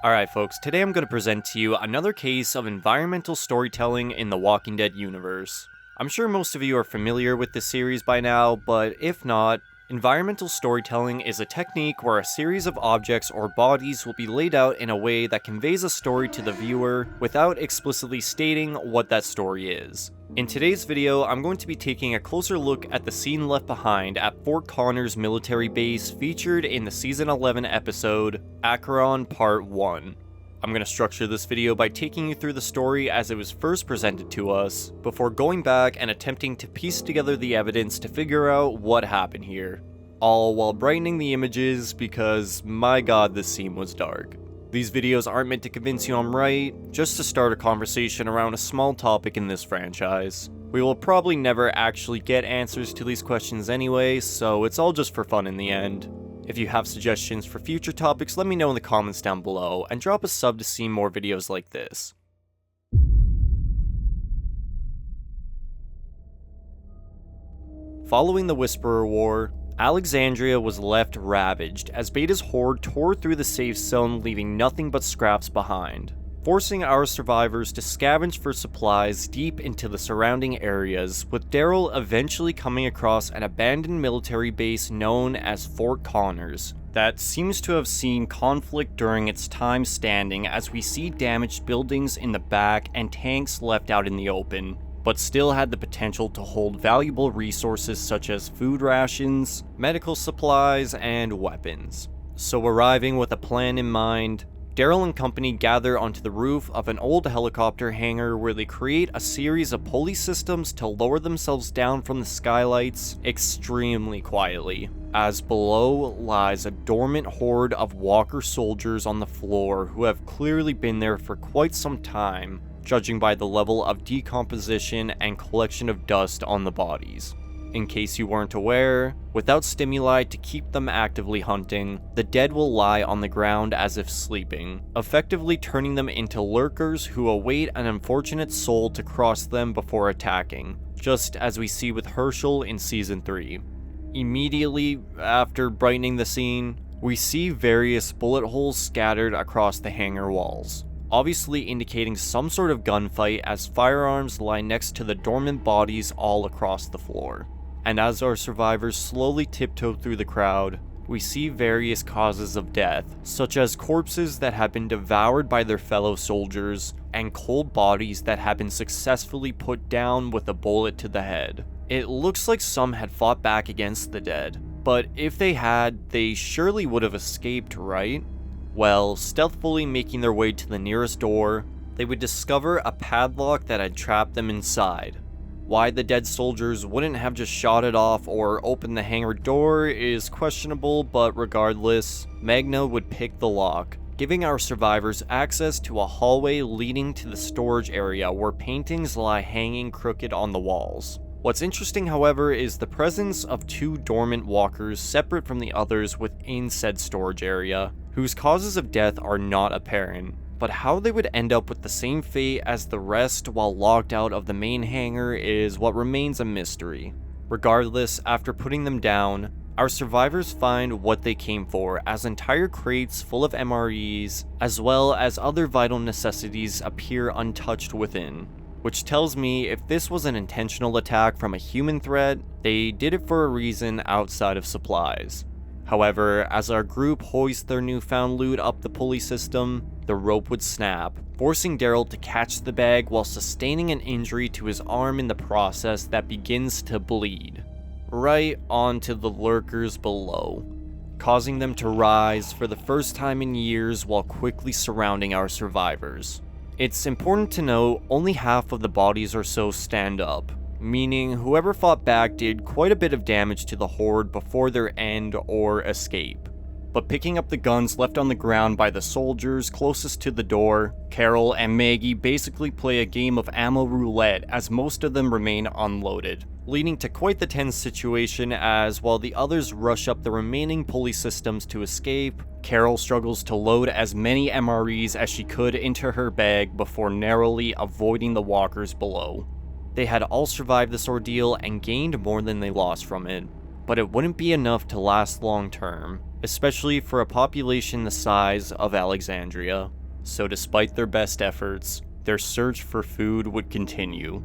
Alright folks, today I'm going to present to you another case of environmental storytelling in the Walking Dead universe. I'm sure most of you are familiar with this series by now, but if not, environmental storytelling is a technique where a series of objects or bodies will be laid out in a way that conveys a story to the viewer without explicitly stating what that story is. In today's video, I'm going to be taking a closer look at the scene left behind at Fort Connors military base featured in the Season 11 episode, Acheron Part 1. I'm going to structure this video by taking you through the story as it was first presented to us, before going back and attempting to piece together the evidence to figure out what happened here. All while brightening the images because, my god, this scene was dark. These videos aren't meant to convince you I'm right, just to start a conversation around a small topic in this franchise. We will probably never actually get answers to these questions anyway, so it's all just for fun in the end. If you have suggestions for future topics, let me know in the comments down below, and drop a sub to see more videos like this. Following the Whisperer War, Alexandria was left ravaged as Beta's horde tore through the safe zone, leaving nothing but scraps behind, forcing our survivors to scavenge for supplies deep into the surrounding areas, with Daryl eventually coming across an abandoned military base known as Fort Connors that seems to have seen conflict during its time standing, as we see damaged buildings in the back and tanks left out in the open, but still had the potential to hold valuable resources such as food rations, medical supplies, and weapons. So arriving with a plan in mind, Daryl and company gather onto the roof of an old helicopter hangar where they create a series of pulley systems to lower themselves down from the skylights extremely quietly, as below lies a dormant horde of walker soldiers on the floor who have clearly been there for quite some time, judging by the level of decomposition and collection of dust on the bodies. In case you weren't aware, without stimuli to keep them actively hunting, the dead will lie on the ground as if sleeping, effectively turning them into lurkers who await an unfortunate soul to cross them before attacking, just as we see with Herschel in Season 3. Immediately after brightening the scene, we see various bullet holes scattered across the hangar walls, obviously indicating some sort of gunfight as firearms lie next to the dormant bodies all across the floor. And as our survivors slowly tiptoe through the crowd, we see various causes of death, such as corpses that have been devoured by their fellow soldiers, and cold bodies that have been successfully put down with a bullet to the head. It looks like some had fought back against the dead, but if they had, they surely would have escaped, right? Well, stealthily making their way to the nearest door, they would discover a padlock that had trapped them inside. Why the dead soldiers wouldn't have just shot it off or opened the hangar door is questionable, but regardless, Magna would pick the lock, giving our survivors access to a hallway leading to the storage area where paintings lie hanging crooked on the walls. What's interesting, however, is the presence of two dormant walkers separate from the others within said storage area, whose causes of death are not apparent, but how they would end up with the same fate as the rest while locked out of the main hangar is what remains a mystery. Regardless, after putting them down, our survivors find what they came for, as entire crates full of MREs, as well as other vital necessities appear untouched within. Which tells me if this was an intentional attack from a human threat, they did it for a reason outside of supplies. However, as our group hoists their newfound loot up the pulley system, the rope would snap, forcing Daryl to catch the bag while sustaining an injury to his arm in the process that begins to bleed right onto the lurkers below, causing them to rise for the first time in years while quickly surrounding our survivors. It's important to note only half of the bodies or so stand up, meaning whoever fought back did quite a bit of damage to the horde before their end or escape. But picking up the guns left on the ground by the soldiers closest to the door, Carol and Maggie basically play a game of ammo roulette as most of them remain unloaded, leading to quite the tense situation as while the others rush up the remaining pulley systems to escape, Carol struggles to load as many MREs as she could into her bag before narrowly avoiding the walkers below. They had all survived this ordeal and gained more than they lost from it. but it wouldn't be enough to last long term, especially for a population the size of Alexandria. So despite their best efforts, their search for food would continue.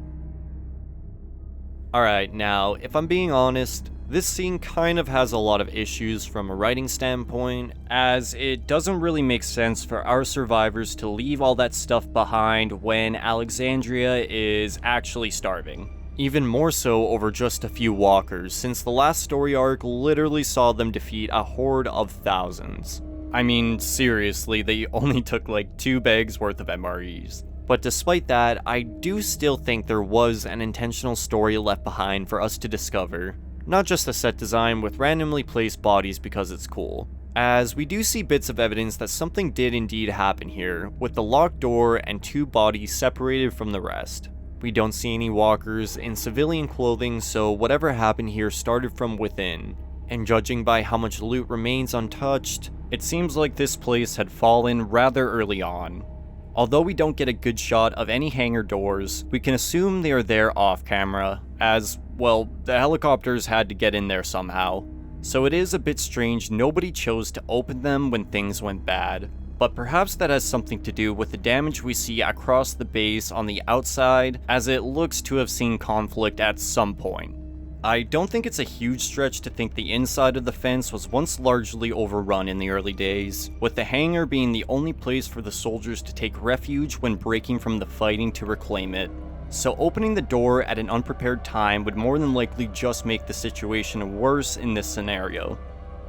Alright, now, if I'm being honest, this scene kind of has a lot of issues from a writing standpoint, as it doesn't really make sense for our survivors to leave all that stuff behind when Alexandria is actually starving. Even more so over just a few walkers, since the last story arc literally saw them defeat a horde of thousands. I mean, seriously, they only took like 2 bags worth of MREs. But despite that, I do still think there was an intentional story left behind for us to discover. Not just a set design with randomly placed bodies because it's cool. As we do see bits of evidence that something did indeed happen here, with the locked door and 2 bodies separated from the rest. We don't see any walkers in civilian clothing, so whatever happened here started from within. And judging by how much loot remains untouched, it seems like this place had fallen rather early on. Although we don't get a good shot of any hangar doors, we can assume they are there off camera, as, well, the helicopters had to get in there somehow. So it is a bit strange nobody chose to open them when things went bad. But perhaps that has something to do with the damage we see across the base on the outside, as it looks to have seen conflict at some point. I don't think it's a huge stretch to think the inside of the fence was once largely overrun in the early days, with the hangar being the only place for the soldiers to take refuge when breaking from the fighting to reclaim it. So opening the door at an unprepared time would more than likely just make the situation worse in this scenario.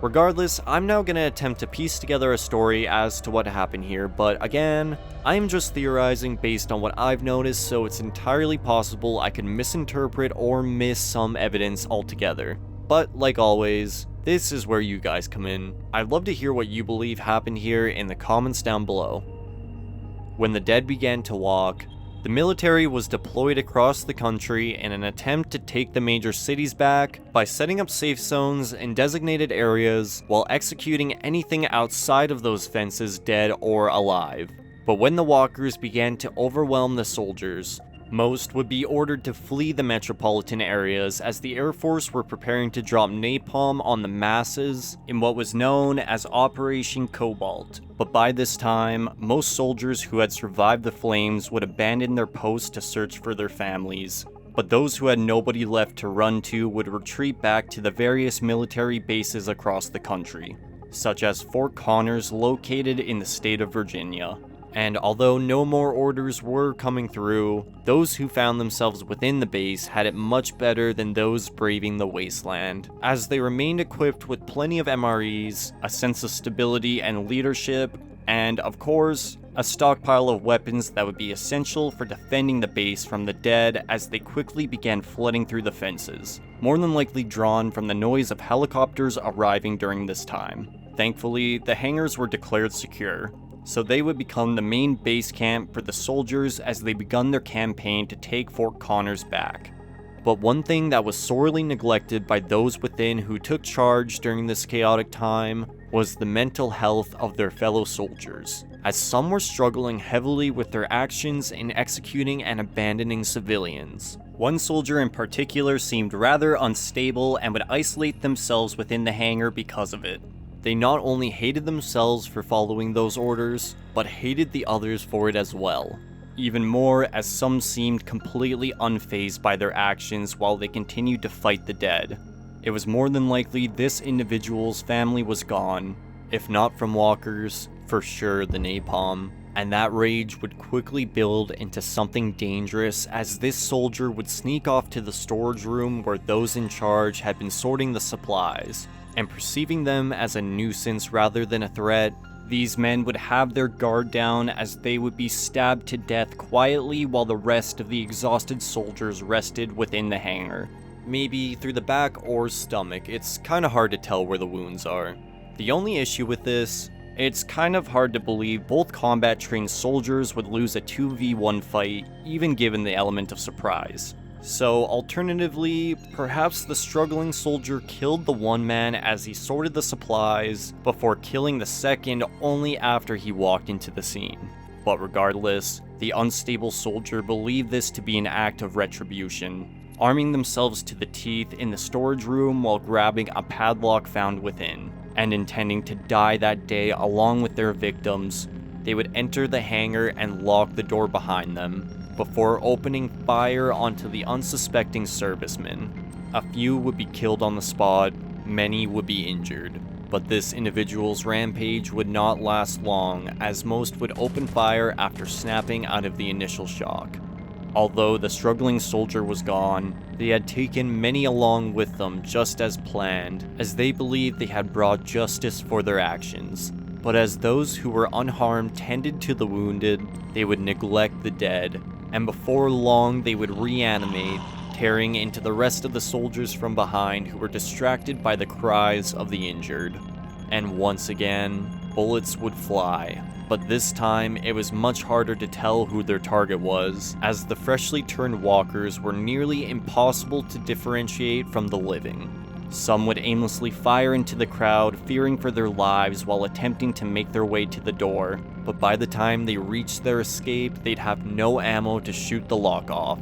Regardless, I'm now going to attempt to piece together a story as to what happened here, but again, I'm just theorizing based on what I've noticed, so it's entirely possible I could misinterpret or miss some evidence altogether. But like always, this is where you guys come in. I'd love to hear what you believe happened here in the comments down below. When the dead began to walk, the military was deployed across the country in an attempt to take the major cities back by setting up safe zones in designated areas while executing anything outside of those fences dead or alive. But when the walkers began to overwhelm the soldiers, most would be ordered to flee the metropolitan areas as the Air Force were preparing to drop napalm on the masses in what was known as Operation Cobalt. But by this time, most soldiers who had survived the flames would abandon their posts to search for their families. But those who had nobody left to run to would retreat back to the various military bases across the country, such as Fort Connors located in the state of Virginia. And although no more orders were coming through, those who found themselves within the base had it much better than those braving the wasteland, as they remained equipped with plenty of MREs, a sense of stability and leadership, and of course, a stockpile of weapons that would be essential for defending the base from the dead as they quickly began flooding through the fences, more than likely drawn from the noise of helicopters arriving during this time. Thankfully, the hangars were declared secure, so they would become the main base camp for the soldiers as they begun their campaign to take Fort Connors back. But one thing that was sorely neglected by those within who took charge during this chaotic time was the mental health of their fellow soldiers, as some were struggling heavily with their actions in executing and abandoning civilians. One soldier in particular seemed rather unstable and would isolate themselves within the hangar because of it. They not only hated themselves for following those orders, but hated the others for it as well. Even more, as some seemed completely unfazed by their actions while they continued to fight the dead. It was more than likely this individual's family was gone, if not from walkers, for sure the napalm. And that rage would quickly build into something dangerous as this soldier would sneak off to the storage room where those in charge had been sorting the supplies. And perceiving them as a nuisance rather than a threat, these men would have their guard down as they would be stabbed to death quietly while the rest of the exhausted soldiers rested within the hangar. Maybe through the back or stomach, it's kinda hard to tell where the wounds are. The only issue with this, it's kind of hard to believe both combat-trained soldiers would lose a 2v1 fight, even given the element of surprise. So alternatively, perhaps the struggling soldier killed the one man as he sorted the supplies, before killing the second only after he walked into the scene. But regardless, the unstable soldier believed this to be an act of retribution. arming themselves to the teeth in the storage room while grabbing a padlock found within, and intending to die that day along with their victims. They would enter the hangar and lock the door behind them, before opening fire onto the unsuspecting servicemen. A few would be killed on the spot, many would be injured. But this individual's rampage would not last long, as most would open fire after snapping out of the initial shock. Although the struggling soldier was gone, they had taken many along with them just as planned, as they believed they had brought justice for their actions. But as those who were unharmed tended to the wounded, they would neglect the dead, and before long they would reanimate, tearing into the rest of the soldiers from behind who were distracted by the cries of the injured. And once again, bullets would fly, but this time it was much harder to tell who their target was, as the freshly turned walkers were nearly impossible to differentiate from the living. Some would aimlessly fire into the crowd, fearing for their lives while attempting to make their way to the door, but by the time they reached their escape, they'd have no ammo to shoot the lock off,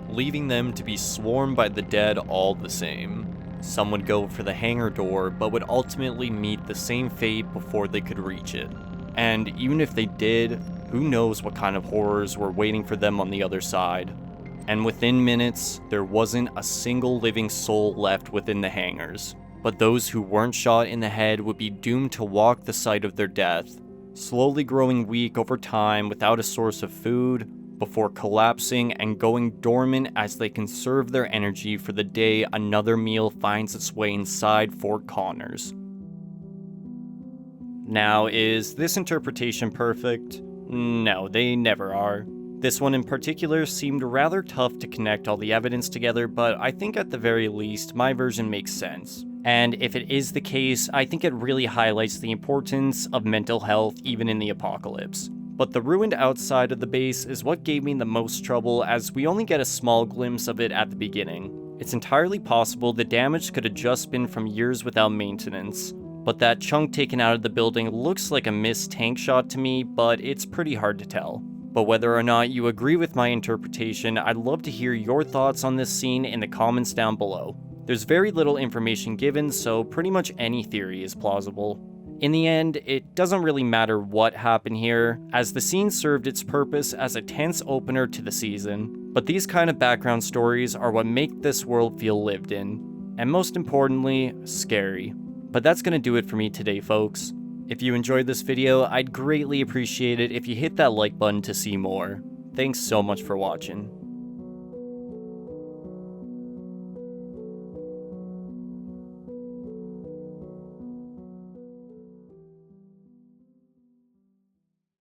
leaving them to be swarmed by the dead all the same. Some would go for the hangar door, but would ultimately meet the same fate before they could reach it. And even if they did, who knows what kind of horrors were waiting for them on the other side. And within minutes, there wasn't a single living soul left within the hangars. But those who weren't shot in the head would be doomed to walk the site of their death, slowly growing weak over time without a source of food, before collapsing and going dormant as they conserve their energy for the day another meal finds its way inside Fort Connors. Now, is this interpretation perfect? No, they never are. This one in particular seemed rather tough to connect all the evidence together, but I think at the very least, my version makes sense. And if it is the case, I think it really highlights the importance of mental health even in the apocalypse. But the ruined outside of the base is what gave me the most trouble, as we only get a small glimpse of it at the beginning. It's entirely possible the damage could have just been from years without maintenance, but that chunk taken out of the building looks like a missed tank shot to me, but it's pretty hard to tell. But whether or not you agree with my interpretation, I'd love to hear your thoughts on this scene in the comments down below. There's very little information given, so pretty much any theory is plausible. In the end, it doesn't really matter what happened here, as the scene served its purpose as a tense opener to the season. But these kind of background stories are what make this world feel lived in, and most importantly, scary. But that's gonna do it for me today, folks. If you enjoyed this video, I'd greatly appreciate it if you hit that like button to see more. Thanks so much for watching.